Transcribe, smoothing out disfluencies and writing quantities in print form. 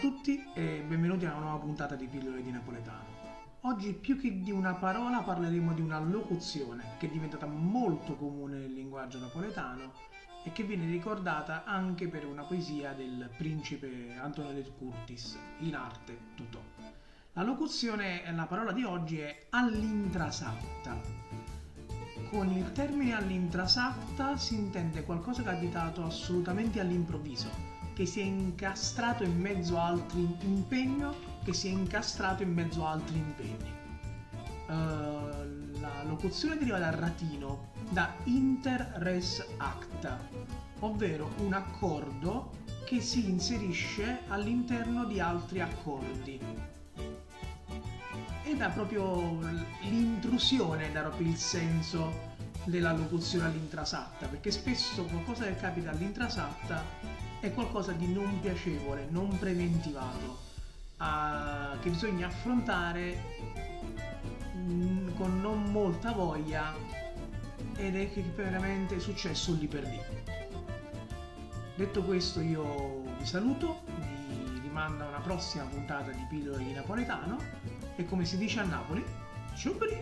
tutti e benvenuti a una nuova puntata di Pillole di Napoletano. Oggi più che di una parola parleremo di una locuzione che è diventata molto comune nel linguaggio napoletano e che viene ricordata anche per una poesia del principe Antonio del Curtis, in arte Totò. La locuzione, la parola di oggi è all'intrasatta. Con il termine all'intrasatta si intende qualcosa che è abitato assolutamente all'improvviso, che si è incastrato in mezzo a altri impegni, La locuzione deriva dal latino, da inter res acta, ovvero un accordo che si inserisce all'interno di altri accordi. E dà proprio l'intrusione, dà proprio il senso della locuzione all'intrasatta, perché spesso qualcosa che capita all'intrasatta è qualcosa di non piacevole, non preventivato, che bisogna affrontare con non molta voglia ed è che veramente è successo lì per lì. Detto questo, io vi saluto, vi rimando a una prossima puntata di Pillole di Napoletano e come si dice a Napoli, ciubri!